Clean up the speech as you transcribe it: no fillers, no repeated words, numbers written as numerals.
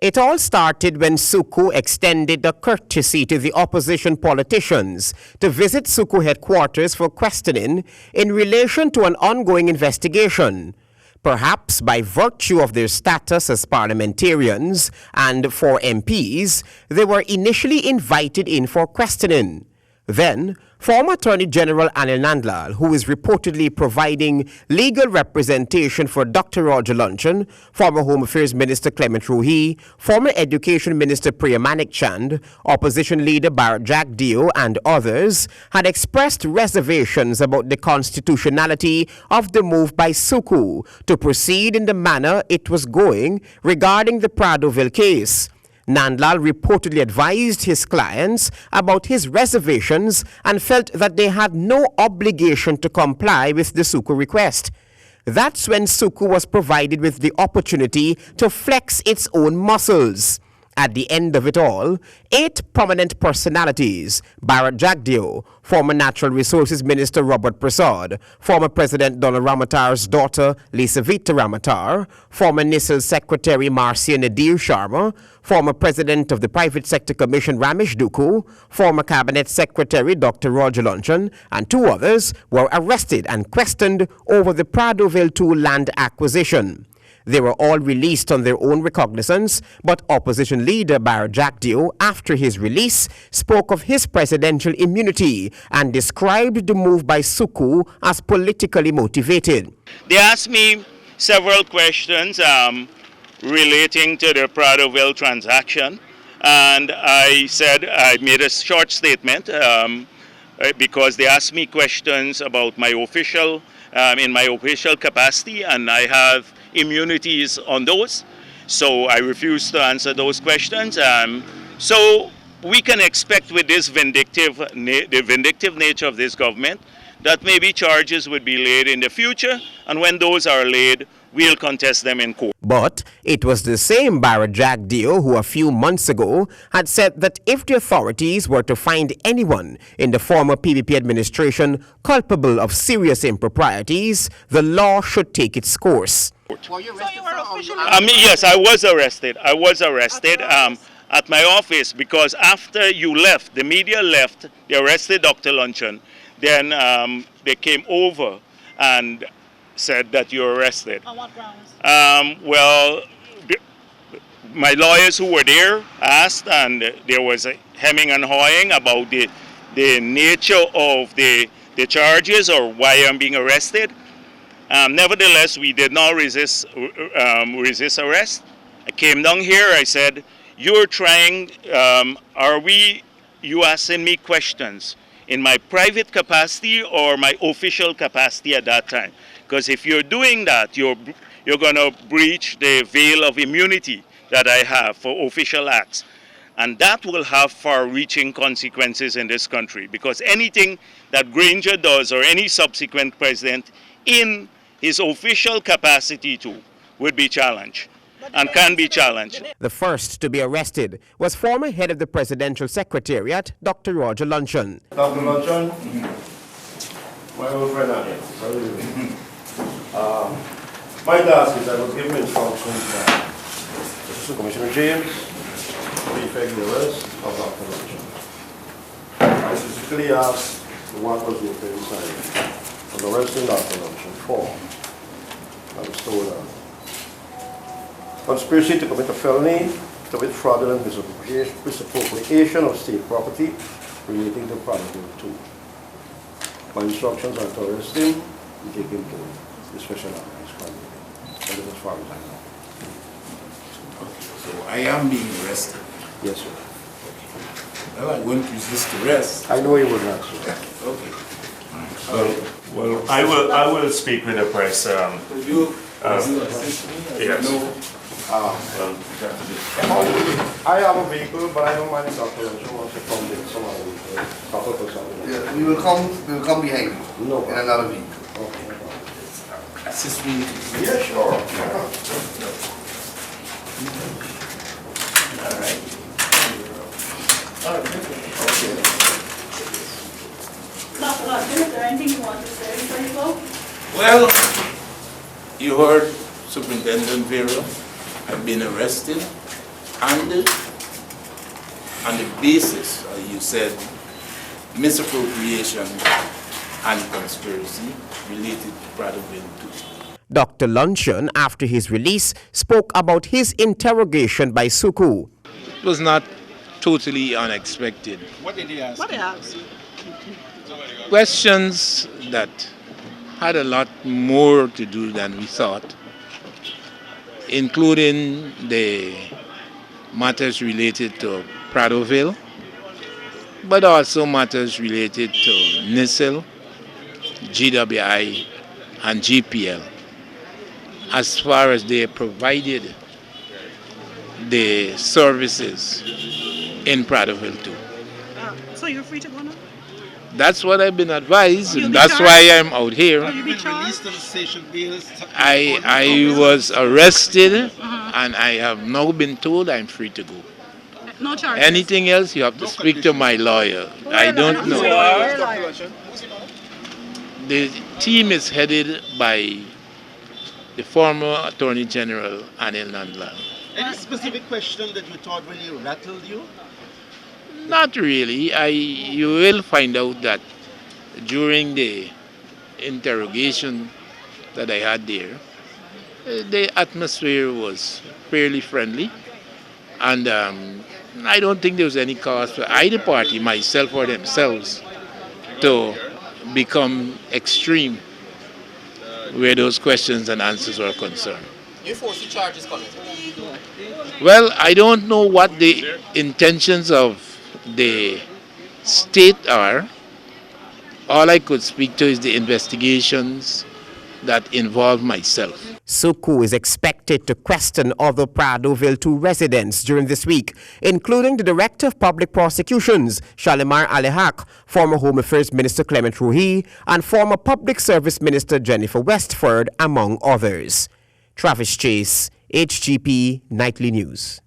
It all started when Socu extended a courtesy to the opposition politicians to visit Socu headquarters for questioning in relation to an ongoing investigation. Perhaps by virtue of their status as parliamentarians and for MPs, they were initially invited in for questioning. Then, former Attorney General Anil Nandlal, who is reportedly providing legal representation for Dr. Roger Luncheon, former Home Affairs Minister Clement Ruhi, former Education Minister Priya Manik Chand, opposition leader Bharat Jagdeo and others, had expressed reservations about the constitutionality of the move by Socu to proceed in the manner it was going regarding the Pradoville case. Nandlal reportedly advised his clients about his reservations and felt that they had no obligation to comply with the Socu request. That's when Socu was provided with the opportunity to flex its own muscles. At the end of it all, 8 prominent personalities, Bharat Jagdeo, former Natural Resources Minister Robert Prasad, former President Donald Ramatar's daughter Lisa Vita Ramatar, former NISL Secretary Marcia Nadir Sharma, former President of the Private Sector Commission Ramesh Duku, former Cabinet Secretary Dr. Roger Luncheon, and 2 others were arrested and questioned over the Pradoville Two land acquisition. They were all released on their own recognizance, but opposition leader Bharat Jagdeo, after his release, spoke of his presidential immunity and described the move by Socu as politically motivated. They asked me several questions relating to the Pradoville transaction, and I made a short statement because they asked me questions about my official, in my official capacity, and I have immunities on those, so I refuse to answer those questions. So we can expect with this the vindictive nature of this government that maybe charges would be laid in the future, and when those are laid, we'll contest them in court. But it was the same Bharat Jagdeo who a few months ago had said that if the authorities were to find anyone in the former PPP administration culpable of serious improprieties, the law should take its course. So you were officially yes, I was arrested. I was arrested at my office because after you left, the media left, they arrested Dr. Luncheon. Then they came over and said that you're arrested. On what grounds? Well, my lawyers who were there asked, and there was a hemming and hawing about the nature of the charges or why I'm being arrested. Nevertheless, we did not resist arrest. I came down here, I said, you're trying, you asking me questions in my private capacity or my official capacity at that time? Because if you're doing that, you're going to breach the veil of immunity that I have for official acts. And that will have far-reaching consequences in this country, because anything that Granger does or any subsequent president in his official capacity too would be challenged and can be challenged. The first to be arrested was former head of the Presidential Secretariat, Dr. Roger Luncheon. Dr. Luncheon, my old friend Anil, how are you? My task is I was given instructions by Assistant Commissioner James to effect the arrest of Dr. Luncheon. I specifically asked what was the offense I was arresting Dr. Luncheon for. I was told conspiracy to commit a felony, to commit fraudulent misappropriation of state property relating to Pradoville Two. My instructions are to arrest him and take him to the special organized crime unit. That is as far as I know. Okay, so I am being arrested. Yes, sir. Well, I won't resist arrest. I know he would not, sir. Okay. Well, I will speak with the press. Could you Yes. No. I have a vehicle, but I don't mind if Dr. Luncheon wants to come with some other vehicle. Couple of something. Yeah, we will come behind you No. in another vehicle. Okay. assist me? Yeah, sure. All right. Okay. Dr. Luncheon, is there anything you want to say before you go? Well, you heard Superintendent Vera. I've been arrested. And on the basis, you said, misappropriation and conspiracy related to Pradoville Two. Dr. Luncheon, after his release, spoke about his interrogation by Socu. It was not totally unexpected. What did he ask? What else? Questions that had a lot more to do than we thought, including the matters related to Pradoville, but also matters related to NISL, GWI, and GPL, as far as they provided the services in Pradoville Two. So you're free to go now? That's what I've been advised, You'll and be that's charged? why I'm out here. Will you be charged? on station bills. I was arrested, and I have now been told I'm free to go. No charges? Anything else, you have to speak to my lawyer. I don't know. The team is headed by the former Attorney General, Anil Nandlal. Any specific question that you thought really rattled you? Not really. You will find out that during the interrogation that I had there, the atmosphere was fairly friendly, and I don't think there was any cause for either party, myself or themselves, to become extreme where those questions and answers were concerned. You foresee charges coming? Well, I don't know what the intentions of the state are. All I could speak to is the investigations that involve myself. Socu is expected to question other Pradoville Two residents during this week, including the Director of Public Prosecutions, Shalimar Alehak, former Home Affairs Minister Clement Ruhi, and former Public Service Minister Jennifer Westford, among others. Travis Chase, HGP Nightly News.